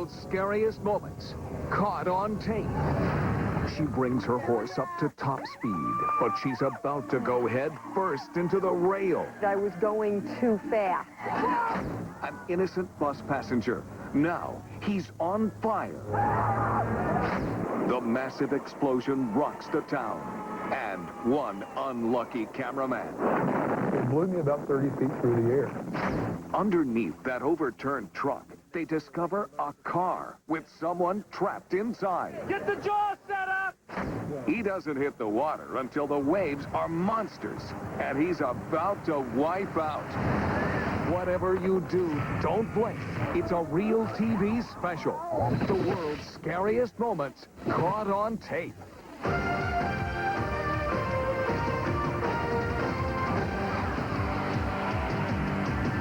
world's scariest moments, caught on tape. She brings her horse up to top speed, but she's about to go head first into the rail. I was going too fast. An innocent bus passenger. Now he's on fire. The massive explosion rocks the town. And one unlucky cameraman. It blew me about 30 feet through the air. Underneath that overturned truck, they discover a car with someone trapped inside. Get the jaw set up! He doesn't hit the water until the waves are monsters, and he's about to wipe out. Whatever you do, don't blink. It's a RealTV special. The world's scariest moments caught on tape.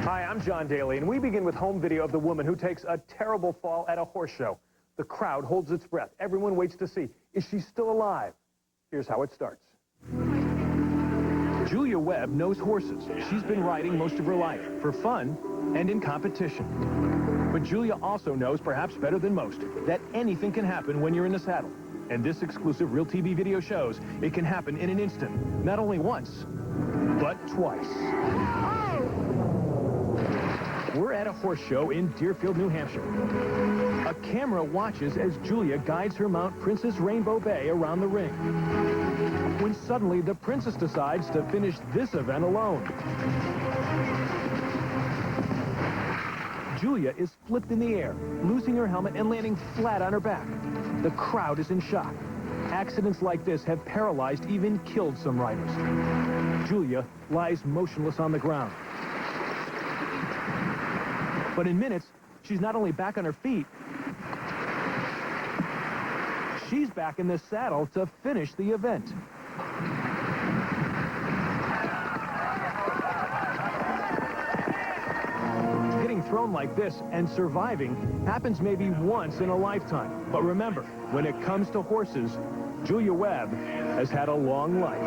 Hi, I'm John Daly, and we begin with home video of the woman who takes a terrible fall at a horse show. The crowd holds its breath. Everyone waits to see, is she still alive? Here's how it starts. Julia Webb knows horses. She's been riding most of her life, for fun and in competition. But Julia also knows, perhaps better than most, that anything can happen when you're in the saddle. And this exclusive RealTV video shows it can happen in an instant. Not only once, but twice. We're at a horse show in Deerfield, New Hampshire. A camera watches as Julia guides her mount Princess Rainbow Bay around the ring. When suddenly the princess decides to finish this event alone. Julia is flipped in the air, losing her helmet and landing flat on her back. The crowd is in shock. Accidents like this have paralyzed, even killed some riders. Julia lies motionless on the ground. But in minutes, she's not only back on her feet, she's back in the saddle to finish the event. Getting thrown like this and surviving happens maybe once in a lifetime. But remember, when it comes to horses, Julia Webb has had a long life.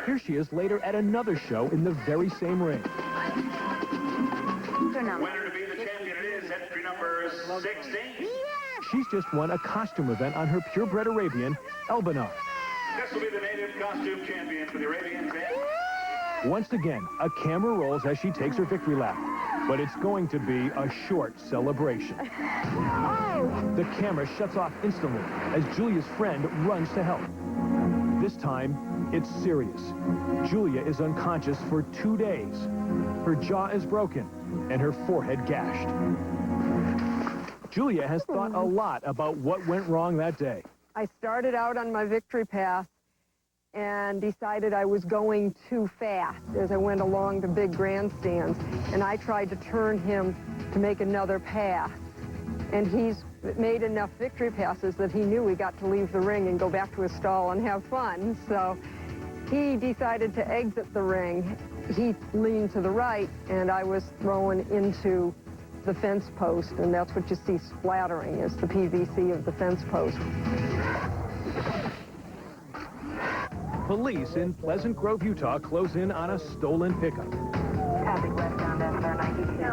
Here she is later at another show in the very same ring. Winner to be the champion it is, entry number 16. She's just won a costume event on her purebred Arabian, Elbanar. This will be the native costume champion for the Arabians. Once again, a camera rolls as she takes her victory lap. But it's going to be a short celebration. The camera shuts off instantly as Julia's friend runs to help. This time, it's serious. Julia is unconscious for 2 days. Her jaw is broken and her forehead gashed. Julia has thought a lot about what went wrong that day. I started out on my victory path and decided I was going too fast as I went along the big grandstands. And I tried to turn him to make another pass. And he's made enough victory passes that he knew he got to leave the ring and go back to his stall and have fun. So he decided to exit the ring. He leaned to the right, and I was thrown into the fence post, and that's what you see splattering, is the PVC of the fence post. Police in Pleasant Grove, Utah close in on a stolen pickup.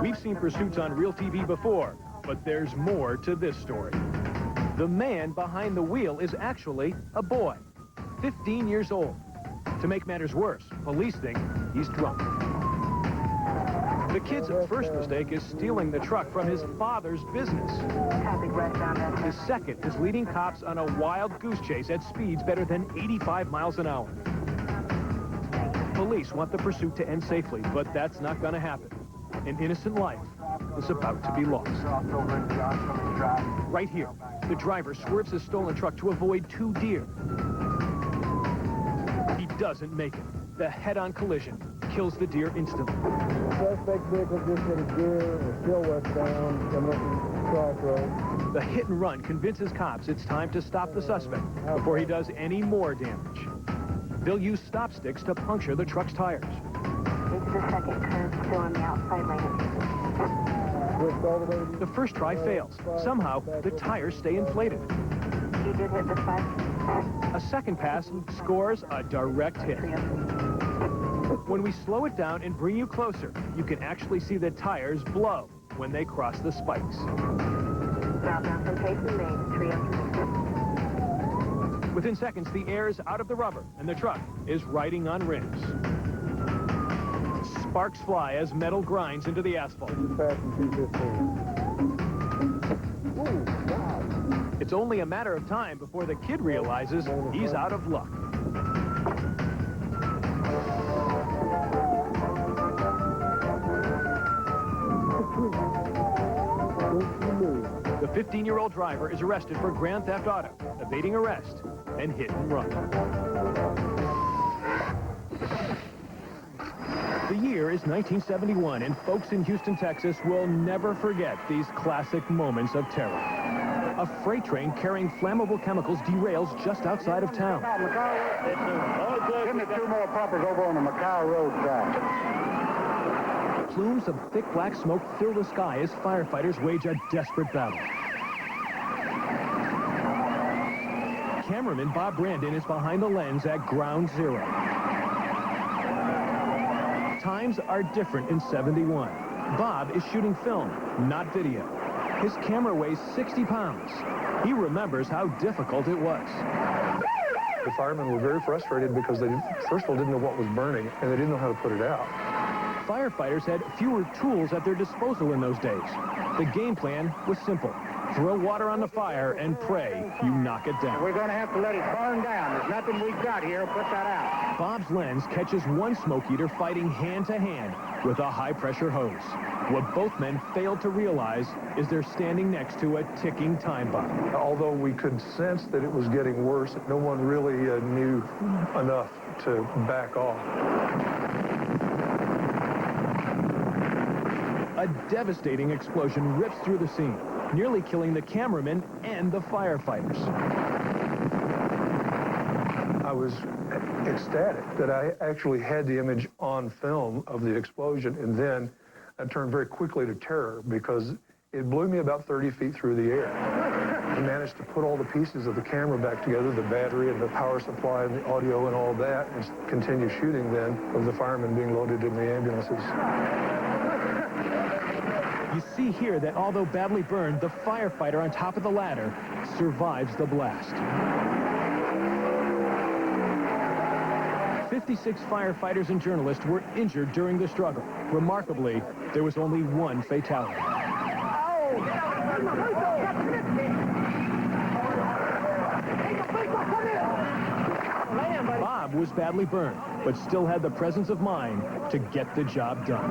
We've seen pursuits on RealTV before, but there's more to this story. The man behind the wheel is actually a boy, 15 years old. To make matters worse, police think he's drunk. The kid's first mistake is stealing the truck from his father's business. His second is leading cops on a wild goose chase at speeds better than 85 miles an hour. Police want the pursuit to end safely, but that's not going to happen. An innocent life is about to be lost. Right here, the driver swerves his stolen truck to avoid 2 deer. He doesn't make it. The head-on collision kills the deer instantly. Suspect vehicle just hit a deer, was still westbound, coming up the crossroad. The hit and run convinces cops it's time to stop the suspect before he does any more damage. They'll use stop sticks to puncture the truck's tires. The first try fails. Somehow, the tires stay inflated. He did hit the spike. A second pass scores a direct hit. When we slow it down and bring you closer, you can actually see the tires blow. when they cross the spikes. Southbound from Payson, Maine, 303. Within seconds, the air is out of the rubber, and the truck is riding on rims. Sparks fly as metal grinds into the asphalt. Passing 215. Ooh, wow. It's only a matter of time before the kid realizes he's out of luck. The 15-year-old driver is arrested for grand theft auto, evading arrest, and hit and run. The year is 1971, and folks in Houston, Texas will never forget these classic moments of terror. A freight train carrying flammable chemicals derails just outside of town. Give me 2 more puppers over on the Macau Road side. Plumes of thick black smoke fill the sky as firefighters wage a desperate battle. Cameraman Bob Brandon is behind the lens at ground zero. Times are different in 71. Bob is shooting film, not video. His camera weighs 60 pounds. He remembers how difficult it was. The firemen were very frustrated because they, first of all, didn't know what was burning, and they didn't know how to put it out. Firefighters had fewer tools at their disposal in those days. The game plan was simple. Throw water on the fire and pray you knock it down. We're going to have to let it burn down. There's nothing we've got here to put that out. Bob's lens catches one smoke eater fighting hand-to-hand with a high-pressure hose. What both men failed to realize is they're standing next to a ticking time bomb. Although we could sense that it was getting worse, no one really knew enough to back off. A devastating explosion rips through the scene, nearly killing the cameraman and the firefighters. I was ecstatic that I actually had the image on film of the explosion, and then I turned very quickly to terror because it blew me about 30 feet through the air. I managed to put all the pieces of the camera back together, the battery and the power supply and the audio and all that, and continue shooting then of the firemen being loaded in the ambulances. You see here that although badly burned, the firefighter on top of the ladder survives the blast. 56 firefighters and journalists were injured during the struggle. Remarkably, there was only one fatality. Bob was badly burned, but still had the presence of mind to get the job done.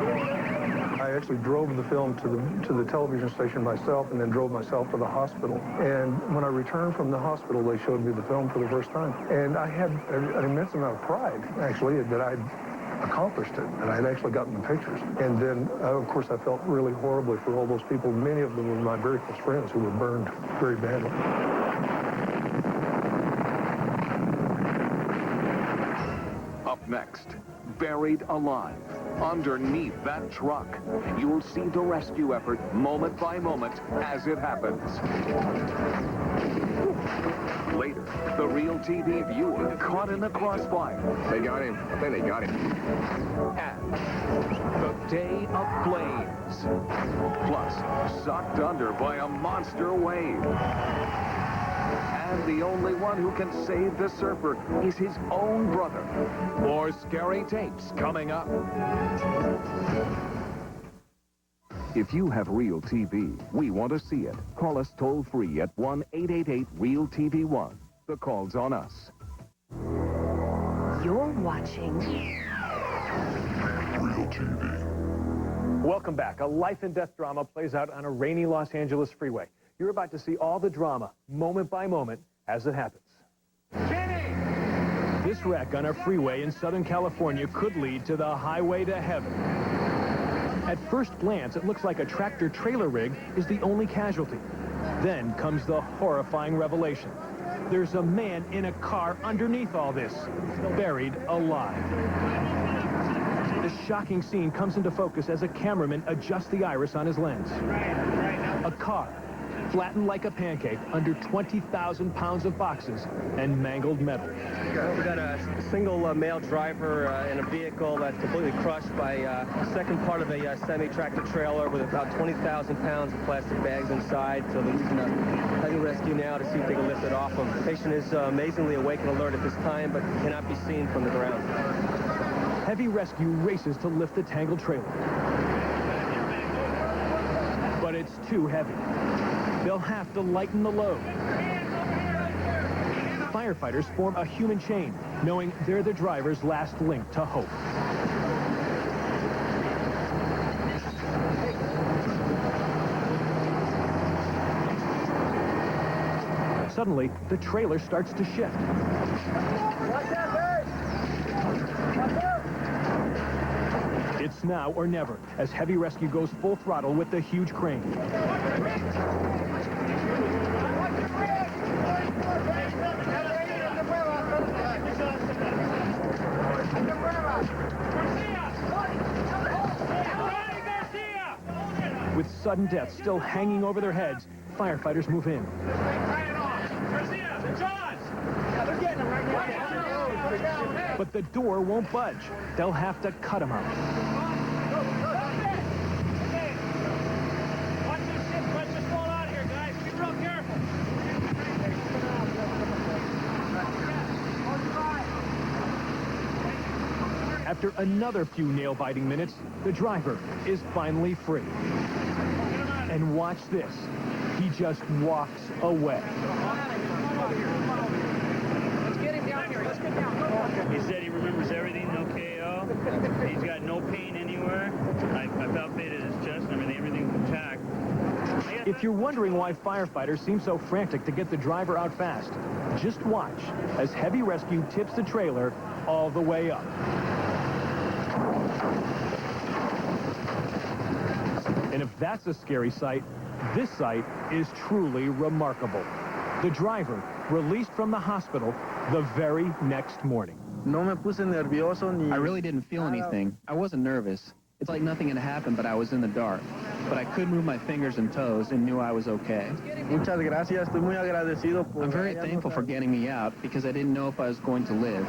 I actually drove the film to the television station myself and then drove myself to the hospital. And when I returned from the hospital, they showed me the film for the first time. And I had an immense amount of pride, actually, that I'd accomplished it, and I'd actually gotten the pictures. And then, of course, I felt really horribly for all those people. Many of them were my very close friends who were burned very badly. Up next, buried alive underneath that truck. You'll see the rescue effort moment by moment as it happens. Later, the RealTV viewer caught in the crossfire. They got him. I think they got him. And the day of flames. Plus, sucked under by a monster wave. And the only one who can save the surfer is his own brother. More scary tapes coming up. If you have RealTV, we want to see it. Call us toll-free at 1-888-REAL-TV1. The call's on us. You're watching RealTV. Welcome back. A life and death drama plays out on a rainy Los Angeles freeway. You're about to see all the drama, moment by moment, as it happens. Jenny! This wreck on a freeway in Southern California could lead to the highway to heaven. At first glance, it looks like a tractor-trailer rig is the only casualty. Then comes the horrifying revelation. There's a man in a car underneath all this, buried alive. The shocking scene comes into focus as a cameraman adjusts the iris on his lens. A car flattened like a pancake under 20,000 pounds of boxes and mangled metal. We got a single male driver in a vehicle that's completely crushed by the second part of a semi-tractor trailer with about 20,000 pounds of plastic bags inside. So they're using a heavy rescue now to see if they can lift it off him. The patient is amazingly awake and alert at this time, but cannot be seen from the ground. Heavy rescue races to lift the tangled trailer. But it's too heavy. They'll have to lighten the load. Firefighters form a human chain, knowing they're the driver's last link to hope. Suddenly, the trailer starts to shift. It's now or never, as heavy rescue goes full throttle with the huge crane. With sudden death still hanging over their heads, firefighters move in. But the door won't budge. They'll have to cut him out. Watch this shit. Let's just fall out of here, guys. Be real careful. After another few nail-biting minutes, the driver is finally free. And watch this. He just walks away. He said he remembers everything, no KO. He's got no pain anywhere. I palpated his chest and everything's intact. If you're wondering why firefighters seem so frantic to get the driver out fast, just watch as heavy rescue tips the trailer all the way up. And if that's a scary sight, this sight is truly remarkable. The driver released from the hospital the very next morning. I really didn't feel anything. I wasn't nervous. It's like nothing had happened, but I was in the dark. But I could move my fingers and toes and knew I was okay. I'm very thankful for getting me out because I didn't know if I was going to live.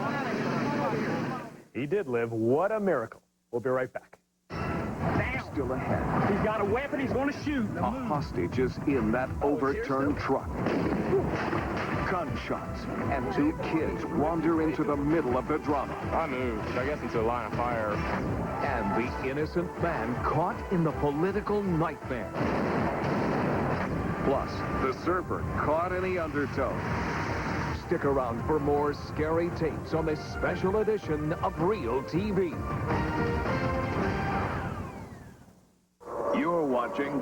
He did live. What a miracle. We'll be right back. Still ahead. He's got a weapon. He's going to shoot. A hostage is in that overturned truck. Gunshots, and two kids wander into the middle of the drama. I moved, I guess, into a line of fire. And the innocent man caught in the political nightmare. Plus, the surfer caught in the undertow. Stick around for more scary tapes on this special edition of RealTV. You're watching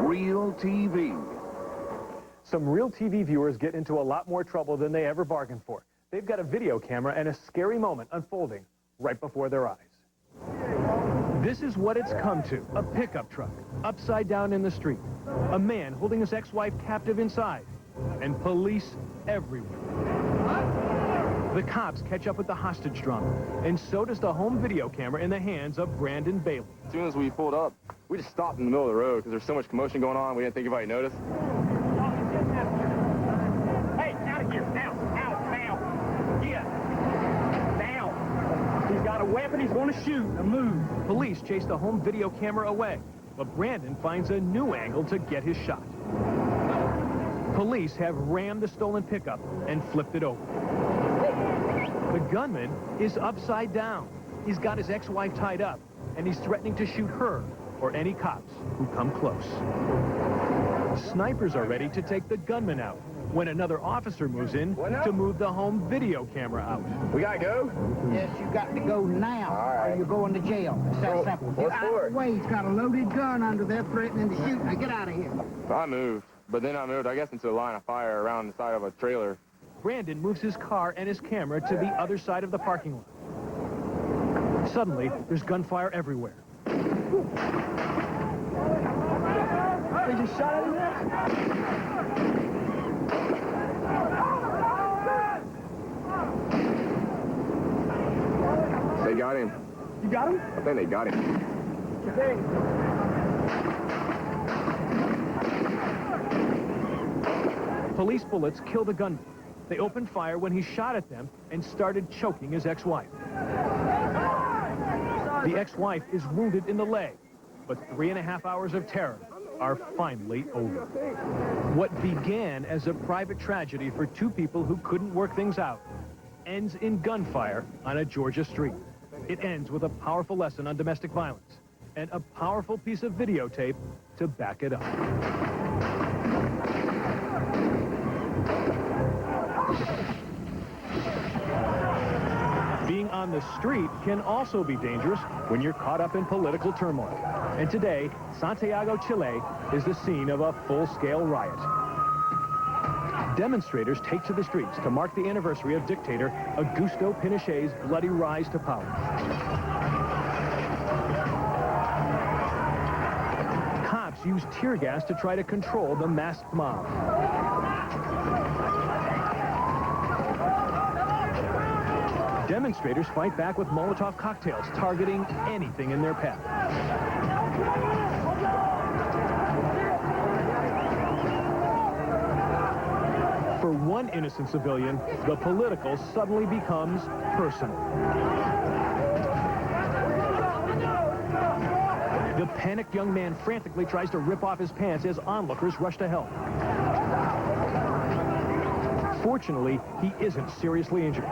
RealTV. Some RealTV viewers get into a lot more trouble than they ever bargained for. They've got a video camera and a scary moment unfolding right before their eyes. This is what it's come to. A pickup truck, upside down in the street. A man holding his ex-wife captive inside. And police everywhere. The cops catch up with the hostage drama. And so does the home video camera in the hands of Brandon Bailey. As soon as we pulled up, we just stopped in the middle of the road because there's so much commotion going on. We didn't think anybody noticed. Hey, out of here. Now. Yeah. Now. He's got a weapon. He's going to shoot. Now move. Police chase the home video camera away. But Brandon finds a new angle to get his shot. Police have rammed the stolen pickup and flipped it over. The gunman is upside down. He's got his ex-wife tied up, and he's threatening to shoot her or any cops who come close. Snipers are ready to take the gunman out when another officer moves in to move the home video camera out. We gotta go? Yes, you got to go now, or you're going to jail. It's that simple. Get out of the way. He's got a loaded gun under there threatening to shoot. Now get out of here. I moved, but then I moved, I guess, into a line of fire around the side of a trailer. Brandon moves his car and his camera to the other side of the parking lot. Suddenly, there's gunfire everywhere. They just shot at him there? They got him. You got him? I think they got him. Police bullets killed the gunman. They opened fire when he shot at them and started choking his ex-wife. The ex-wife is wounded in the leg, but 3.5 hours of terror are finally over. What began as a private tragedy for two people who couldn't work things out ends in gunfire on a Georgia street. It ends with a powerful lesson on domestic violence and a powerful piece of videotape to back it up. Being on the street can also be dangerous when you're caught up in political turmoil. And today, Santiago, Chile is the scene of a full-scale riot. Demonstrators take to the streets to mark the anniversary of dictator Augusto Pinochet's bloody rise to power. Cops use tear gas to try to control the masked mob. Demonstrators fight back with Molotov cocktails, targeting anything in their path. For one innocent civilian, the political suddenly becomes personal. The panicked young man frantically tries to rip off his pants as onlookers rush to help. Fortunately, he isn't seriously injured.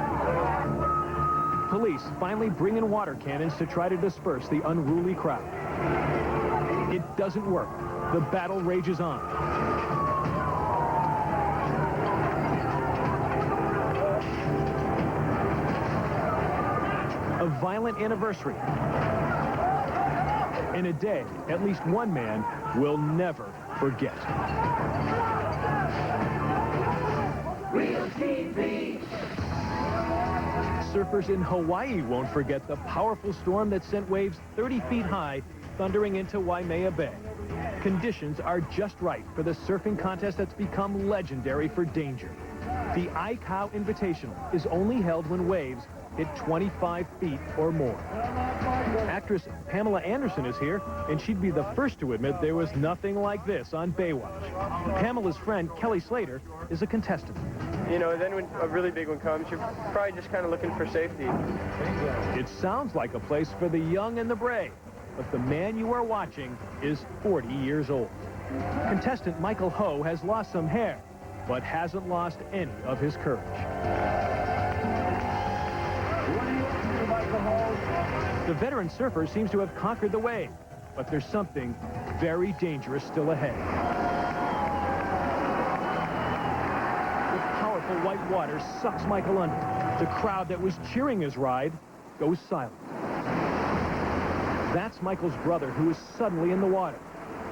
Police finally bring in water cannons to try to disperse the unruly crowd. It doesn't work. The battle rages on. A violent anniversary. In a day, at least one man will never forget. RealTV. Surfers in Hawaii won't forget the powerful storm that sent waves 30 feet high thundering into Waimea Bay. Conditions are just right for the surfing contest that's become legendary for danger. The iCow Invitational is only held when waves hit 25 feet or more. Actress Pamela Anderson is here, and she'd be the first to admit there was nothing like this on Baywatch. Pamela's friend, Kelly Slater, is a contestant. You know, then when a really big one comes, you're probably just kind of looking for safety. It sounds like a place for the young and the brave, but the man you are watching is 40 years old. Contestant Michael Ho has lost some hair, but hasn't lost any of his courage. The veteran surfer seems to have conquered the wave, but there's something very dangerous still ahead. The powerful white water sucks Michael under. The crowd that was cheering his ride goes silent. That's Michael's brother, who is suddenly in the water.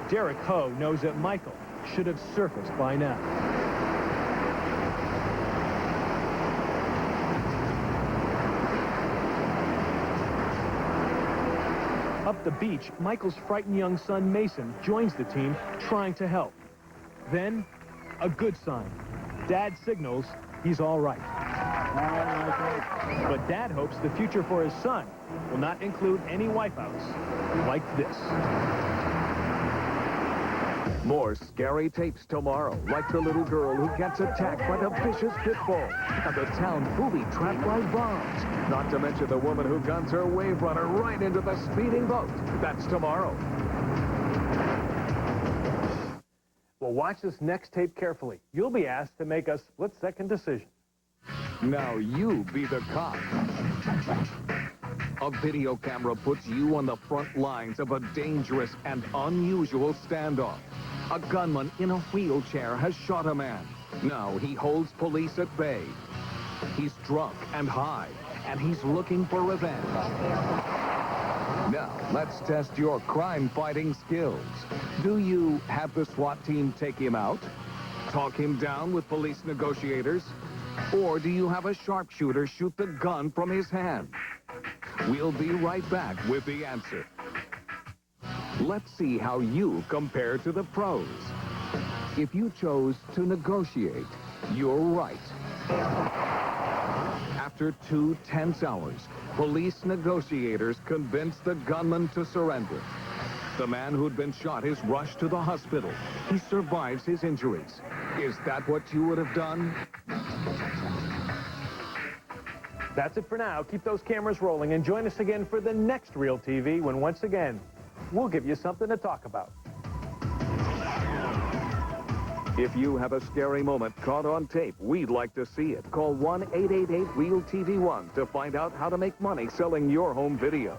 Derek Ho knows that Michael should have surfaced by now. Up the beach, Michael's frightened young son, Mason, joins the team, trying to help. Then, a good sign. Dad signals he's all right. But Dad hopes the future for his son will not include any wipeouts like this. More scary tapes tomorrow, like the little girl who gets attacked by the vicious pit bull, and the town booby-trapped by bombs. Not to mention the woman who guns her wave runner right into the speeding boat. That's tomorrow. Well, watch this next tape carefully. You'll be asked to make a split-second decision. Now you be the cop. A video camera puts you on the front lines of a dangerous and unusual standoff. A gunman in a wheelchair has shot a man. Now he holds police at bay. He's drunk and high, and he's looking for revenge. Now, let's test your crime-fighting skills. Do you have the SWAT team take him out? Talk him down with police negotiators? Or do you have a sharpshooter shoot the gun from his hand? We'll be right back with the answer. Let's see how you compare to the pros. If you chose to negotiate, you're right. After 2 tense hours, police negotiators convinced the gunman to surrender. The man who'd been shot is rushed to the hospital. He survives his injuries. Is that what you would have done? That's it for now. Keep those cameras rolling and join us again for the next Real TV when once again, we'll give you something to talk about. If you have a scary moment caught on tape, we'd like to see it. Call 1-888-REAL-TV1 to find out how to make money selling your home video.